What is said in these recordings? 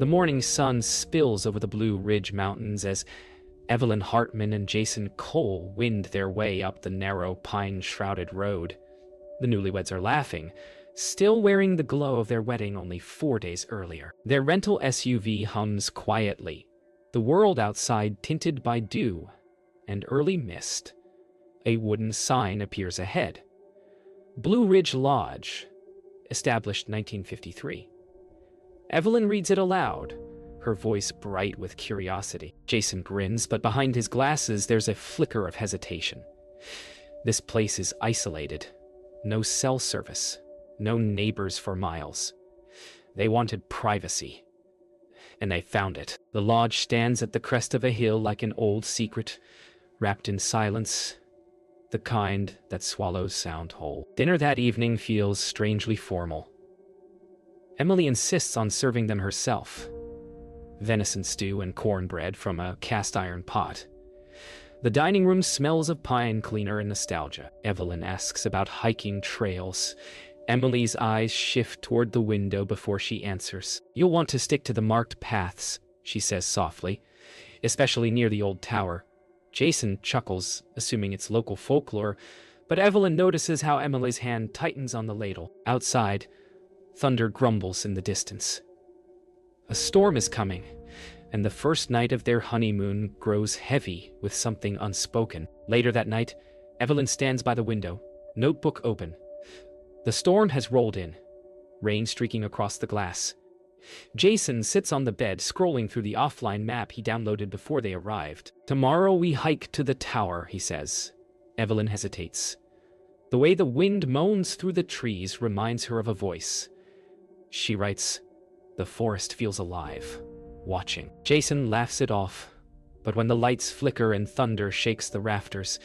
The morning sun spills over the Blue Ridge Mountains as Evelyn Hartman and Jason Cole wind their way up the narrow, pine-shrouded road. The newlyweds are laughing, still wearing the glow of their wedding only 4 days earlier. Their rental SUV hums quietly, the world outside tinted by dew and early mist. A wooden sign appears ahead. Blue Ridge Lodge, established 1953. Evelyn reads it aloud, her voice bright with curiosity. Jason grins, but behind his glasses there's a flicker of hesitation. This place is isolated. No cell service. No neighbors for miles. They wanted privacy. And they found it. The lodge stands at the crest of a hill like an old secret, wrapped in silence, the kind that swallows sound whole. Dinner that evening feels strangely formal. Emily insists on serving them herself. Venison stew and cornbread from a cast-iron pot. The dining room smells of pine cleaner and nostalgia. Evelyn asks about hiking trails. Emily's eyes shift toward the window before she answers. "You'll want to stick to the marked paths," she says softly, "especially near the old tower." Jason chuckles, assuming it's local folklore, but Evelyn notices how Emily's hand tightens on the ladle. Outside, thunder grumbles in the distance. A storm is coming, and the first night of their honeymoon grows heavy with something unspoken. Later that night, Evelyn stands by the window, notebook open. The storm has rolled in, rain streaking across the glass. Jason sits on the bed, scrolling through the offline map he downloaded before they arrived. "Tomorrow we hike to the tower," he says. Evelyn hesitates. The way the wind moans through the trees reminds her of a voice. She writes, "The forest feels alive, watching." Jason laughs it off, but when the lights flicker and thunder shakes the rafters,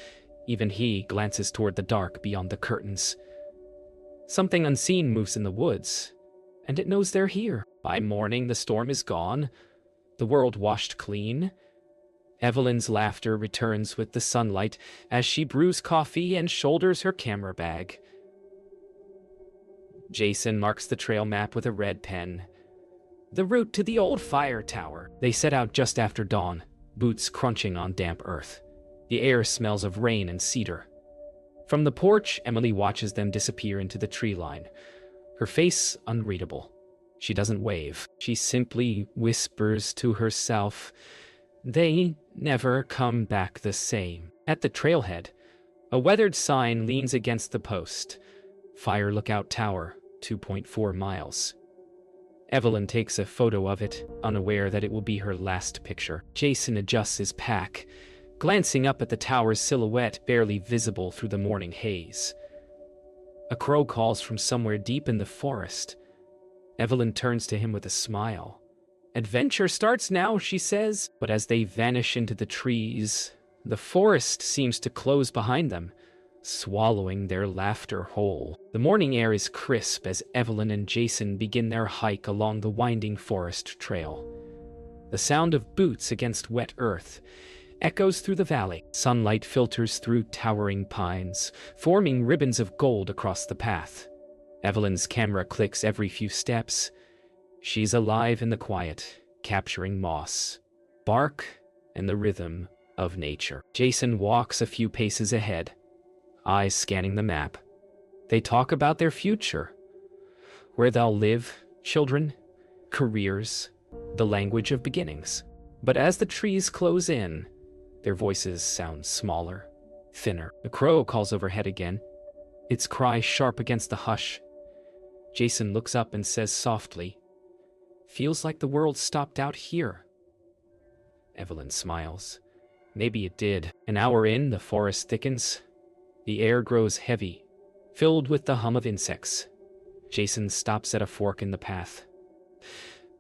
even he glances toward the dark beyond the curtains. Something unseen moves in the woods, and it knows they're here. By morning, the storm is gone, the world washed clean. Evelyn's laughter returns with the sunlight as she brews coffee and shoulders her camera bag. Jason marks the trail map with a red pen. The route to the old fire tower. They set out just after dawn, boots crunching on damp earth. The air smells of rain and cedar. From the porch, Emily watches them disappear into the tree line, her face unreadable. She doesn't wave. She simply whispers to herself, "They never come back the same." At the trailhead, a weathered sign leans against the post. Fire Lookout Tower, 2.4 miles. Evelyn takes a photo of it, unaware that it will be her last picture. Jason adjusts his pack, glancing up at the tower's silhouette barely visible through the morning haze. A crow calls from somewhere deep in the forest. Evelyn turns to him with a smile. "Adventure starts now," she says, but as they vanish into the trees, the forest seems to close behind them, swallowing their laughter whole. The morning air is crisp as Evelyn and Jason begin their hike along the winding forest trail. The sound of boots against wet earth echoes through the valley. Sunlight filters through towering pines, forming ribbons of gold across the path. Evelyn's camera clicks every few steps. She's alive in the quiet, capturing moss, bark, and the rhythm of nature. Jason walks a few paces ahead, eyes scanning the map. They talk about their future, where they'll live, children, careers, the language of beginnings. But as the trees close in, their voices sound smaller, thinner. The crow calls overhead again, its cry sharp against the hush. Jason looks up and says softly, "Feels like the world stopped out here." Evelyn smiles. Maybe it did. An hour in, the forest thickens. The air grows heavy, filled with the hum of insects. Jason stops at a fork in the path.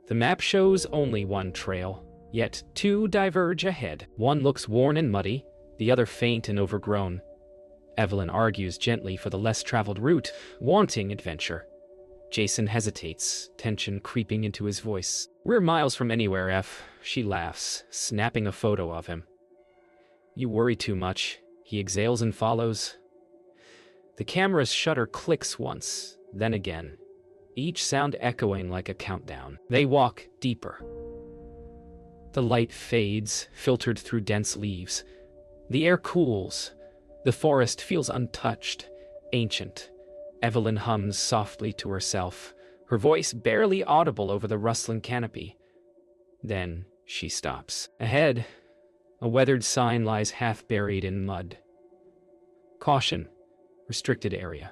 The map shows only one trail, yet two diverge ahead. One looks worn and muddy, the other faint and overgrown. Evelyn argues gently for the less traveled route, wanting adventure. Jason hesitates, tension creeping into his voice. "We're miles from anywhere, F," she laughs, snapping a photo of him. "You worry too much," he exhales and follows. The camera's shutter clicks once, then again. each sound echoing like a countdown. They walk deeper. The light fades, filtered through dense leaves. The air cools. The forest feels untouched, ancient. Evelyn hums softly to herself, her voice barely audible over the rustling canopy. Then she stops. Ahead, a weathered sign lies half buried in mud. Caution, restricted area.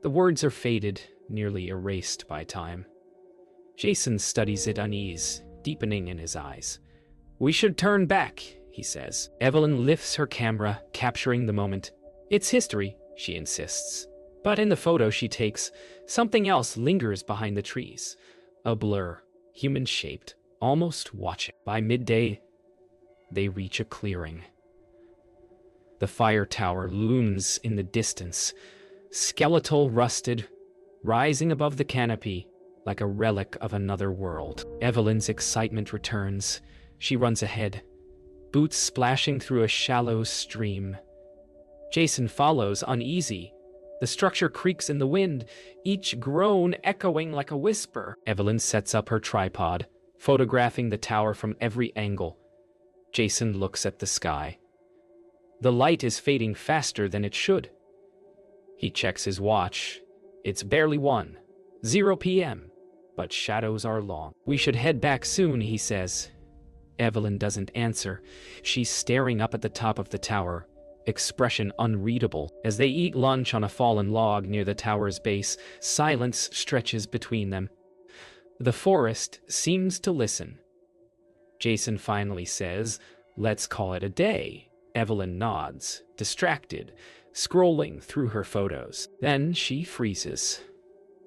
The words are faded, nearly erased by time. Jason studies it unease, deepening in his eyes. We should turn back, he says. Evelyn lifts her camera, capturing the moment. It's history, she insists. But in the photo she takes, something else lingers behind the trees. A blur, human-shaped, almost watching. By midday, they reach a clearing. The fire tower looms in the distance, skeletal, rusted, rising above the canopy like a relic of another world. Evelyn's excitement returns. She runs ahead, boots splashing through a shallow stream. Jason follows, uneasy. The structure creaks in the wind, each groan echoing like a whisper. Evelyn sets up her tripod, photographing the tower from every angle. Jason looks at the sky. The light is fading faster than it should. He checks his watch. It's barely 1:00 p.m., but shadows are long. We should head back soon, he says. Evelyn doesn't answer. She's staring up at the top of the tower, expression unreadable. As they eat lunch on a fallen log near the tower's base, silence stretches between them. The forest seems to listen. Jason finally says, "Let's call it a day." Evelyn nods, distracted, scrolling through her photos. Then she freezes.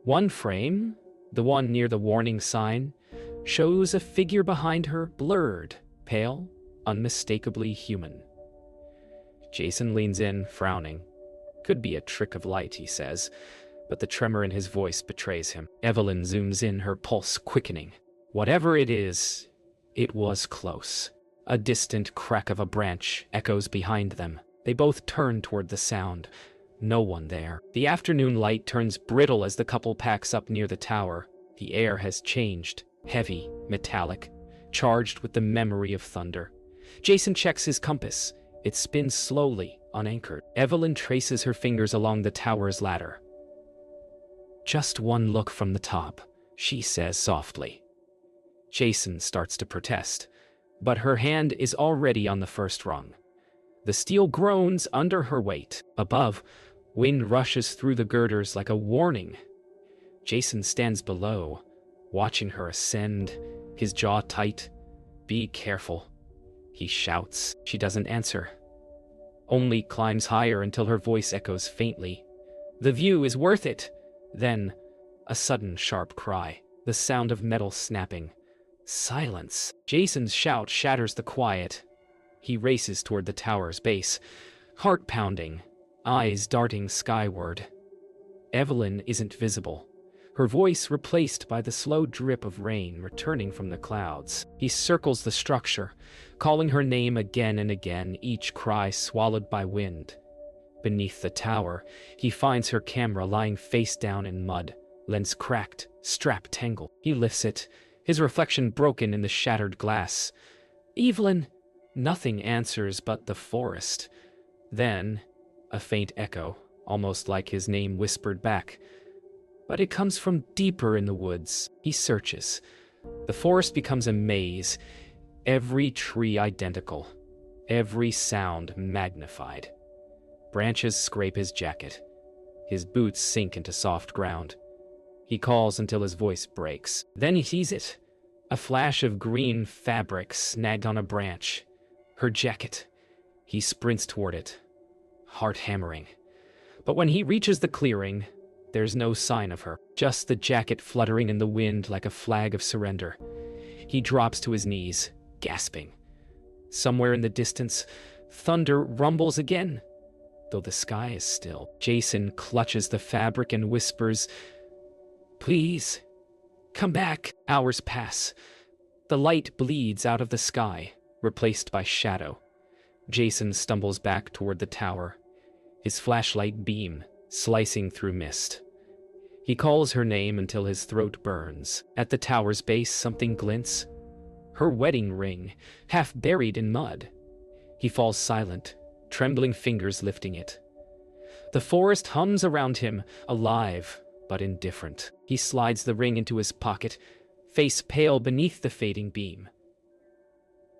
One frame, the one near the warning sign, shows a figure behind her, blurred, pale, unmistakably human. Jason leans in, frowning. Could be a trick of light, he says, but the tremor in his voice betrays him. Evelyn zooms in, her pulse quickening. Whatever it is, it was close. A distant crack of a branch echoes behind them. They both turn toward the sound. No one there. The afternoon light turns brittle as the couple packs up near the tower. The air has changed. Heavy, metallic, charged with the memory of thunder. Jason checks his compass. It spins slowly, unanchored. Evelyn traces her fingers along the tower's ladder. Just one look from the top, she says softly. Jason starts to protest, but her hand is already on the first rung. The steel groans under her weight. Above, wind rushes through the girders like a warning. Jason stands below, watching her ascend, his jaw tight. Be careful, he shouts. She doesn't answer, only climbs higher until her voice echoes faintly. The view is worth it. Then, a sudden sharp cry, the sound of metal snapping. Silence. Jason's shout shatters the quiet. He races toward the tower's base, heart pounding, eyes darting skyward. Evelyn isn't visible, her voice replaced by the slow drip of rain returning from the clouds. He circles the structure, calling her name again and again, each cry swallowed by wind. Beneath the tower, he finds her camera lying face down in mud, lens cracked, strap tangled. He lifts it, his reflection broken in the shattered glass. Evelyn! Nothing answers but the forest. Then, a faint echo, almost like his name whispered back. But it comes from deeper in the woods. He searches. The forest becomes a maze, every tree identical, every sound magnified. Branches scrape his jacket. His boots sink into soft ground. He calls until his voice breaks. Then he sees it. A flash of green fabric snagged on a branch. Her jacket. He sprints toward it, heart hammering. But when he reaches the clearing, there's no sign of her, just the jacket fluttering in the wind like a flag of surrender. He drops to his knees, gasping. Somewhere in the distance, thunder rumbles again, though the sky is still. Jason clutches the fabric and whispers, "Please, come back." Hours pass. The light bleeds out of the sky, replaced by shadow. Jason stumbles back toward the tower, his flashlight beam slicing through mist. He calls her name until his throat burns. At the tower's base, something glints. Her wedding ring, half buried in mud. He falls silent, trembling fingers lifting it. The forest hums around him, alive but indifferent. He slides the ring into his pocket, face pale beneath the fading beam.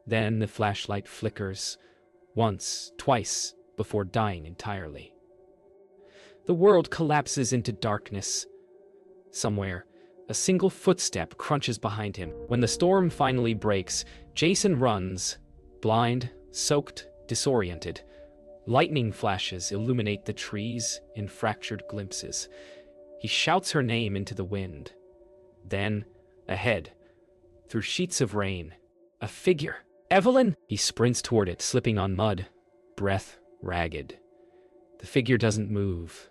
Then the flashlight flickers, once, twice, before dying entirely. The world collapses into darkness. Somewhere, a single footstep crunches behind him. When the storm finally breaks, Jason runs, blind, soaked, disoriented. Lightning flashes illuminate the trees in fractured glimpses. He shouts her name into the wind. Then, ahead, through sheets of rain, a figure. Evelyn! He sprints toward it, slipping on mud, breath ragged. The figure doesn't move.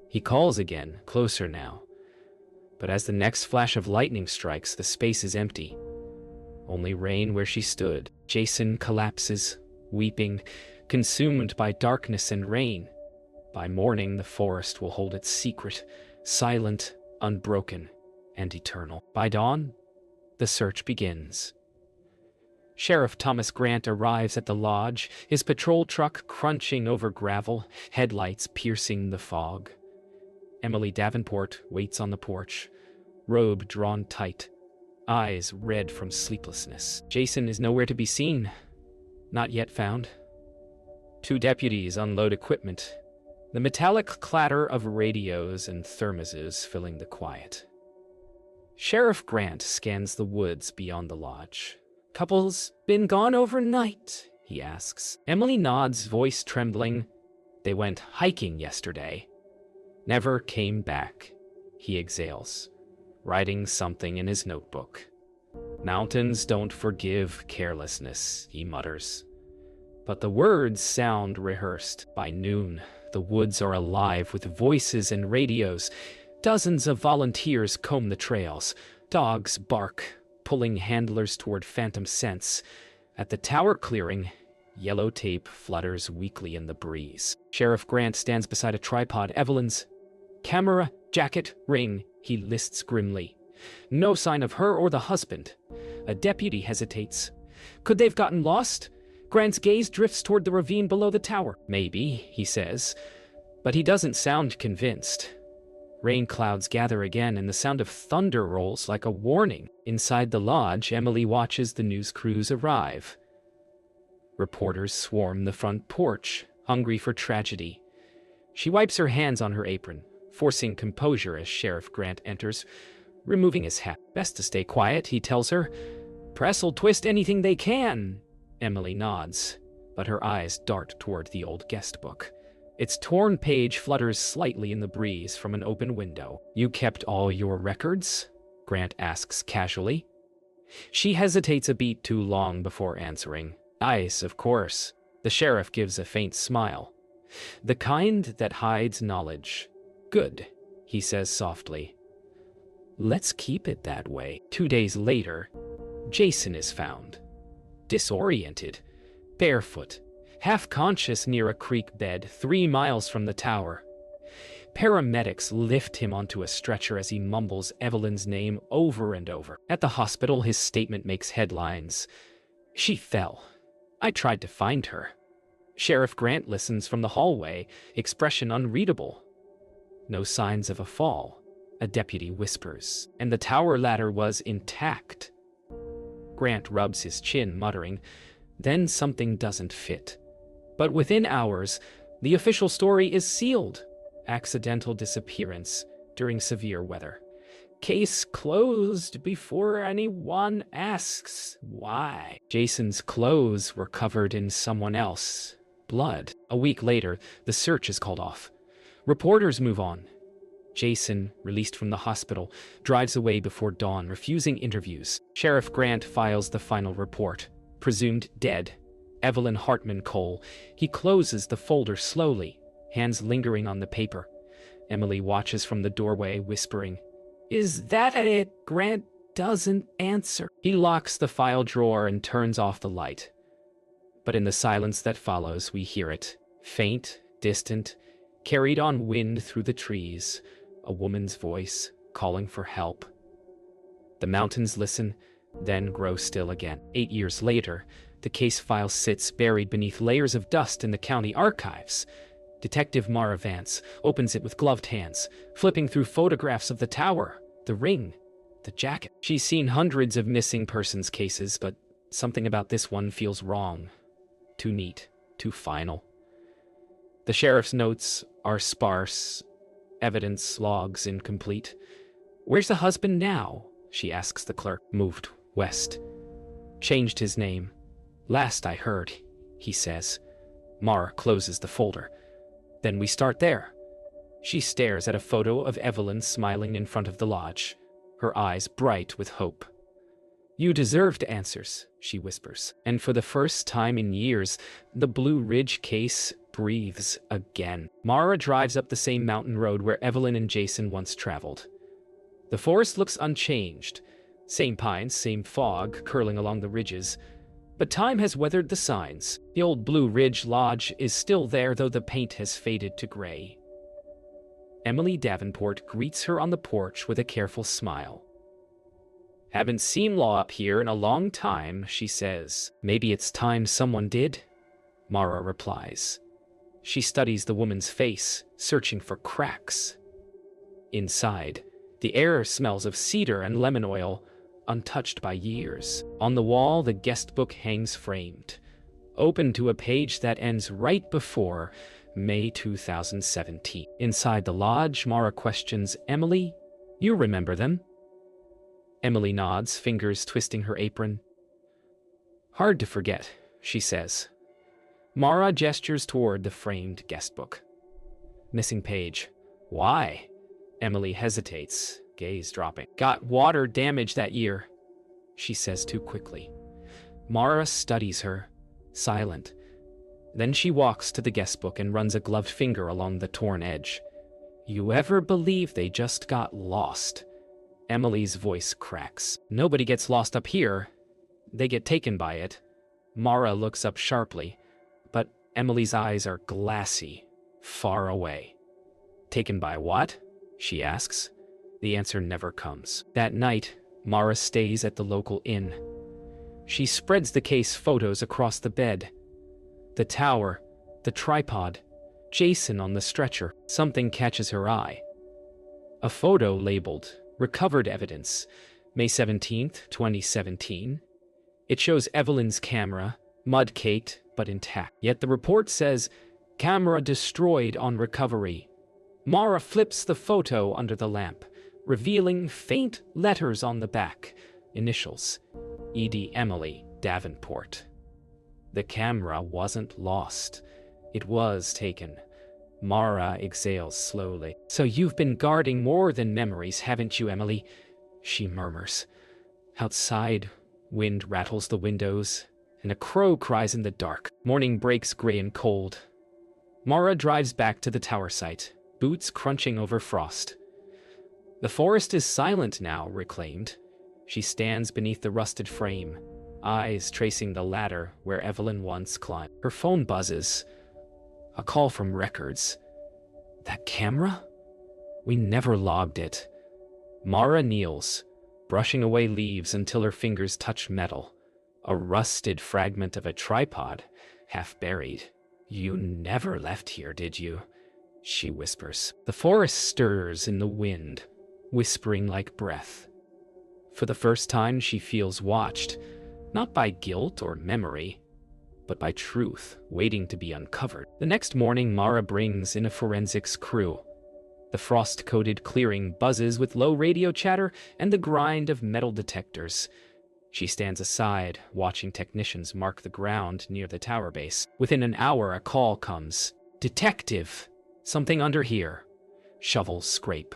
He calls again, closer now. But as the next flash of lightning strikes, the space is empty. Only rain where she stood. Jason collapses, weeping, consumed by darkness and rain. By morning, the forest will hold its secret, silent, unbroken, and eternal. By dawn, the search begins. Sheriff Thomas Grant arrives at the lodge, his patrol truck crunching over gravel, headlights piercing the fog. Emily Davenport waits on the porch, robe drawn tight, eyes red from sleeplessness. Jason is nowhere to be seen, not yet found. 2 deputies unload equipment, the metallic clatter of radios and thermoses filling the quiet. Sheriff Grant scans the woods beyond the lodge. "Couple's been gone overnight?" he asks. Emily nods, voice trembling. "They went hiking yesterday. Never came back," he exhales, writing something in his notebook. "Mountains don't forgive carelessness," he mutters. But the words sound rehearsed. By noon, the woods are alive with voices and radios. Dozens of volunteers comb the trails. Dogs bark, pulling handlers toward phantom scents. At the tower clearing, yellow tape flutters weakly in the breeze. Sheriff Grant stands beside a tripod. "Evelyn's camera, jacket, ring," he lists grimly. No sign of her or the husband. A deputy hesitates. "Could they've gotten lost?" Grant's gaze drifts toward the ravine below the tower. "Maybe," he says, but he doesn't sound convinced. Rain clouds gather again, and the sound of thunder rolls like a warning. Inside the lodge, Emily watches the news crews arrive. Reporters swarm the front porch, hungry for tragedy. She wipes her hands on her apron, forcing composure as Sheriff Grant enters, removing his hat. "Best to stay quiet," he tells her. "Press'll twist anything they can." Emily nods, but her eyes dart toward the old guest book. Its torn page flutters slightly in the breeze from an open window. "You kept all your records?" Grant asks casually. She hesitates a beat too long before answering. "Ice, of course." The sheriff gives a faint smile. "The kind that hides knowledge." "Good," he says softly. "Let's keep it that way." 2 days later, Jason is found. Disoriented, barefoot, half-conscious near a creek bed 3 miles from the tower. Paramedics lift him onto a stretcher as he mumbles Evelyn's name over and over. At the hospital, his statement makes headlines. "She fell. I tried to find her." Sheriff Grant listens from the hallway, expression unreadable. "No signs of a fall," a deputy whispers, "and the tower ladder was intact." Grant rubs his chin, muttering, "Then something doesn't fit." But within hours, the official story is sealed. Accidental disappearance during severe weather. Case closed before anyone asks why. Jason's clothes were covered in someone else's blood. A week later, the search is called off. Reporters move on. Jason, released from the hospital, drives away before dawn, refusing interviews. Sheriff Grant files the final report. Presumed dead. Evelyn Hartman Cole. He closes the folder slowly, hands lingering on the paper. Emily watches from the doorway, whispering, "Is that it?" Grant doesn't answer. He locks the file drawer and turns off the light. But in the silence that follows, we hear it. Faint, distant, carried on wind through the trees. a woman's voice calling for help. The mountains listen, then grow still again. 8 years later, the case file sits buried beneath layers of dust in the county archives. Detective Mara Vance opens it with gloved hands, flipping through photographs of the tower, the ring, the jacket. She's seen hundreds of missing persons cases, but something about this one feels wrong. Too neat, too final. The sheriff's notes are sparse, evidence logs incomplete. "Where's the husband now?" she asks the clerk. "Moved west. Changed his name. Last I heard," he says. Mara closes the folder. "Then we start there." She stares at a photo of Evelyn smiling in front of the lodge, her eyes bright with hope. "You deserved answers," she whispers. And for the first time in years, the Blue Ridge case breathes again. Mara drives up the same mountain road where Evelyn and Jason once traveled. The forest looks unchanged. Same pines, same fog curling along the ridges. But time has weathered the signs. The old Blue Ridge Lodge is still there, though the paint has faded to gray. Emily Davenport greets her on the porch with a careful smile. "Haven't seen law up here in a long time," she says. "Maybe it's time someone did," Mara replies. She studies the woman's face, searching for cracks. Inside, the air smells of cedar and lemon oil, untouched by years. On the wall, the guest book hangs framed, open to a page that ends right before May 2017. Inside the lodge, Mara questions Emily. "You remember them?" Emily nods, fingers twisting her apron. "Hard to forget," she says. Mara gestures toward the framed guest book. Missing page. "Why?" Emily hesitates, gaze dropping. "Got water damage that year," she says too quickly. Mara studies her, silent. Then she walks to the guest book and runs a gloved finger along the torn edge. "You ever believe they just got lost?" Emily's voice cracks. "Nobody gets lost up here. They get taken by it." Mara looks up sharply, but Emily's eyes are glassy, far away. "Taken by what?" she asks. The answer never comes. That night, Mara stays at the local inn. She spreads the case photos across the bed. The tower, the tripod, Jason on the stretcher. Something catches her eye. A photo labeled "Recovered Evidence, May 17th, 2017. It shows Evelyn's camera, mud-caked but intact. Yet the report says, "Camera destroyed on recovery." Mara flips the photo under the lamp, revealing faint letters on the back. Initials, E.D. Emily Davenport. The camera wasn't lost. It was taken. Mara exhales slowly. "So you've been guarding more than memories, haven't you, Emily?" she murmurs. Outside, wind rattles the windows, and a crow cries in the dark. Morning breaks gray and cold. Mara drives back to the tower site, boots crunching over frost. The forest is silent now, reclaimed. She stands beneath the rusted frame, eyes tracing the ladder where Evelyn once climbed. Her phone buzzes. A call from records. That camera? We never logged it. Mara kneels, brushing away leaves until her fingers touch metal. A rusted fragment of a tripod, half buried. "You never left here, did you?" she whispers. The forest stirs in the wind, whispering like breath. For the first time, she feels watched, not by guilt or memory, but by truth, waiting to be uncovered. The next morning, Mara brings in a forensics crew. The frost-coated clearing buzzes with low radio chatter and the grind of metal detectors. She stands aside, watching technicians mark the ground near the tower base. Within an hour, a call comes. "Detective! Something under here." Shovels scrape.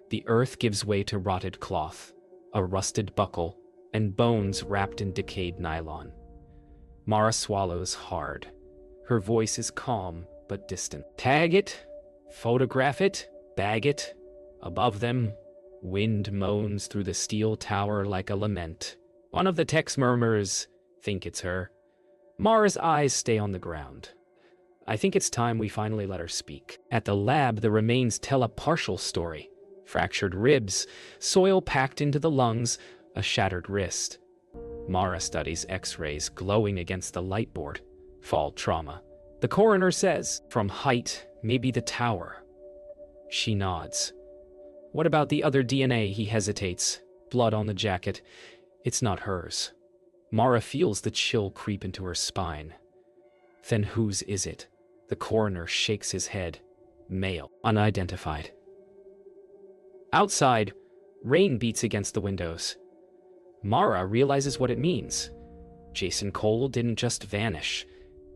The earth gives way to rotted cloth, a rusted buckle, and bones wrapped in decayed nylon. Mara swallows hard. Her voice is calm but distant. "Tag it, photograph it, bag it." Above them, wind moans through the steel tower like a lament. One of the techs murmurs, "Think it's her." Mara's eyes stay on the ground. "I think it's time we finally let her speak." At the lab, the remains tell a partial story. fractured ribs, soil packed into the lungs, a shattered wrist. Mara studies x-rays glowing against the light board. Fall trauma. The coroner says, from height, maybe the tower. She nods. What about the other DNA? He hesitates. Blood on the jacket. It's not hers. Mara feels the chill creep into her spine. Then whose is it? The coroner shakes his head. Male. Unidentified. Outside, rain beats against the windows. Mara realizes what it means. Jason Cole didn't just vanish.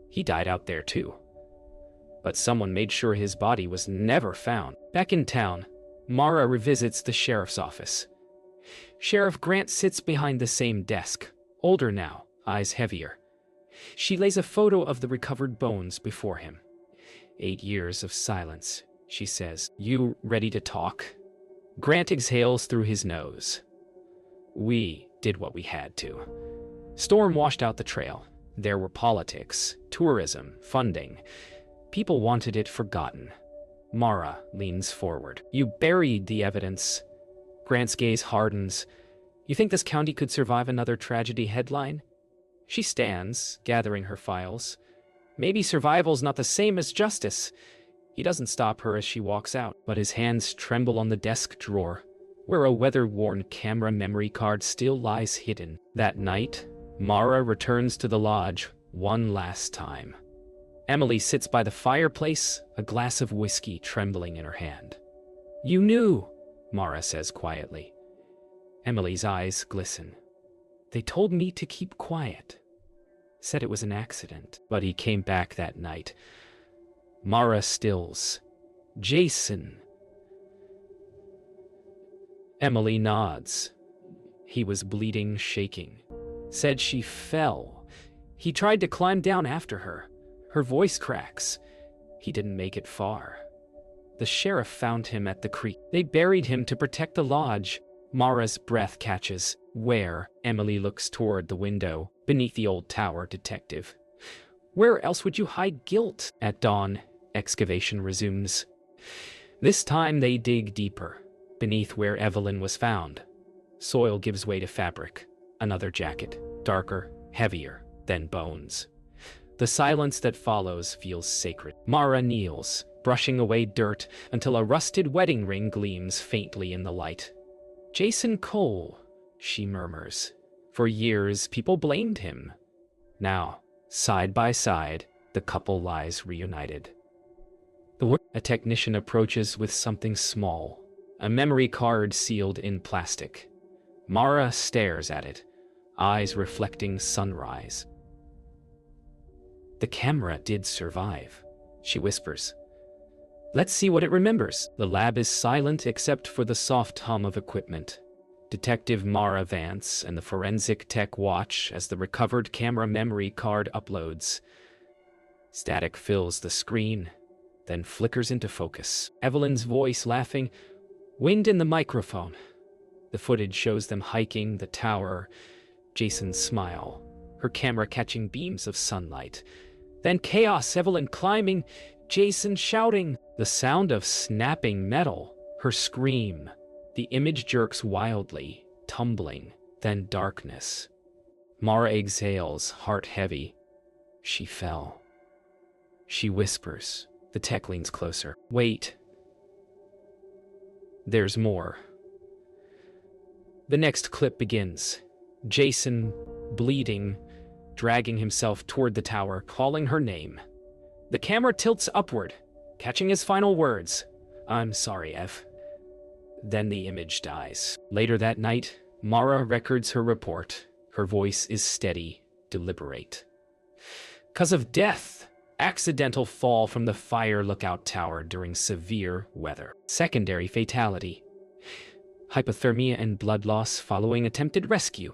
He died out there too. But someone made sure his body was never found. Back in town, Mara revisits the sheriff's office. Sheriff Grant sits behind the same desk, older now, eyes heavier. She lays a photo of the recovered bones before him. 8 years of silence, she says. You ready to talk? Grant exhales through his nose. We did what we had to. Storm washed out the trail. There were politics, tourism, funding. People wanted it forgotten. Mara leans forward. You buried the evidence. Grant's gaze hardens. You think this county could survive another tragedy headline? She stands, gathering her files. Maybe survival's not the same as justice. He doesn't stop her as she walks out, but his hands tremble on the desk drawer, where a weather-worn camera memory card still lies hidden. That night, Mara returns to the lodge one last time. Emily sits by the fireplace, a glass of whiskey trembling in her hand. You knew, Mara says quietly. Emily's eyes glisten. They told me to keep quiet. Said it was an accident, but he came back that night. Mara stills. Jason. Emily nods. He was bleeding, shaking. Said she fell. He tried to climb down after her. Her voice cracks. He didn't make it far. The sheriff found him at the creek. They buried him to protect the lodge. Mara's breath catches. Where? Emily looks toward the window, beneath the old tower. Detective. Where else would you hide guilt? At dawn, excavation resumes. This time they dig deeper, beneath where Evelyn was found. Soil gives way to fabric. Another jacket, darker, heavier, than bones. The silence that follows feels sacred. Mara kneels, brushing away dirt until a rusted wedding ring gleams faintly in the light. Jason Cole, she murmurs. For years, people blamed him. Now, side by side, the couple lies reunited. A technician approaches with something small, a memory card sealed in plastic. Mara stares at it, eyes reflecting sunrise. The camera did survive, she whispers. Let's see what it remembers. The lab is silent except for the soft hum of equipment. Detective Mara Vance and the forensic tech watch as the recovered camera memory card uploads. Static fills the screen, then flickers into focus. Evelyn's voice laughing, wind in the microphone. The footage shows them hiking the tower. Jason's smile, her camera catching beams of sunlight. Then chaos, Evelyn climbing, Jason shouting. The sound of snapping metal, her scream. The image jerks wildly, tumbling, then darkness. Mara exhales, heart heavy. She fell. She whispers. The tech leans closer. Wait. There's more. The next clip begins. Jason, bleeding, dragging himself toward the tower, calling her name. The camera tilts upward, catching his final words. I'm sorry, Ev. Then the image dies. Later that night, Mara records her report. Her voice is steady, deliberate. 'Cause of death. Accidental fall from the fire lookout tower during severe weather. Secondary fatality. Hypothermia and blood loss following attempted rescue.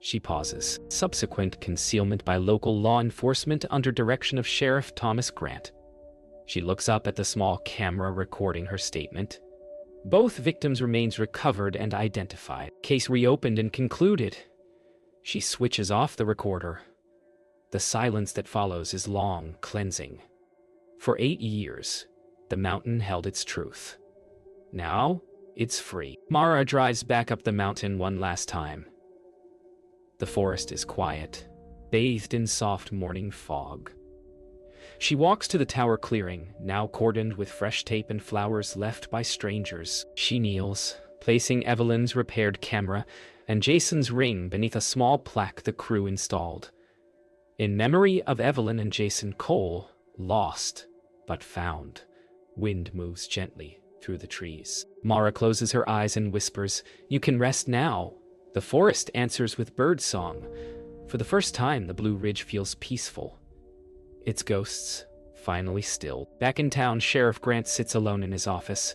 She pauses. Subsequent concealment by local law enforcement under direction of Sheriff Thomas Grant. She looks up at the small camera recording her statement. Both victims' remains recovered and identified. Case reopened and concluded. She switches off the recorder. The silence that follows is long, cleansing. For 8 years, the mountain held its truth. Now, It's free. Mara drives back up the mountain one last time. The forest is quiet, bathed in soft morning fog. She walks to the tower clearing, now cordoned with fresh tape and flowers left by strangers. She kneels, placing Evelyn's repaired camera and Jason's ring beneath a small plaque the crew installed. In memory of Evelyn and Jason Cole, lost but found. Wind moves gently through the trees. Mara closes her eyes and whispers, "You can rest now." The forest answers with birdsong. For the first time, the Blue Ridge feels peaceful. Its ghosts finally stilled. Back in town, Sheriff Grant sits alone in his office.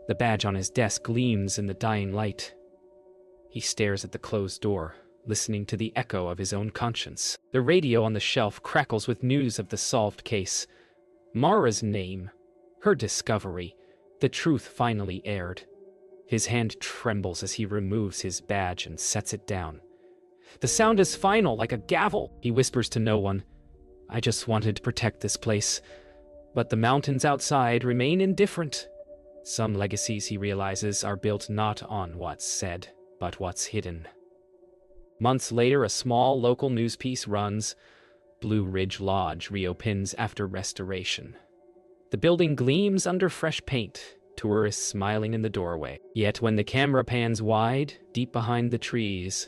The badge on his desk gleams in the dying light. He stares at the closed door, listening to the echo of his own conscience. The radio on the shelf crackles with news of the solved case. Mara's name, her discovery, the truth finally aired. His hand trembles as he removes his badge and sets it down. The sound is final, like a gavel. He whispers to no one, "I just wanted to protect this place." But the mountains outside remain indifferent. Some legacies, he realizes, are built not on what's said, but what's hidden. Months later, a small local news piece runs, "Blue Ridge Lodge reopens after restoration." The building gleams under fresh paint, tourists smiling in the doorway. Yet when the camera pans wide, deep behind the trees,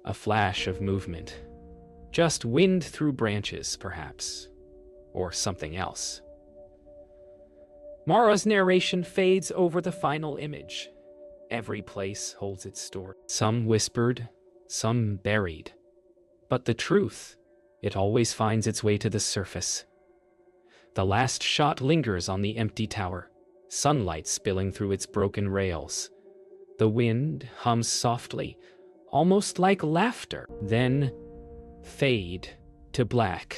a flash of movement. Just wind through branches, perhaps. Or something else. Mara's narration fades over the final image. Every place holds its story. Some whispered, some buried. But the truth, it always finds its way to the surface. The last shot lingers on the empty tower, sunlight spilling through its broken rails. The wind hums softly, almost like laughter, then fade to black.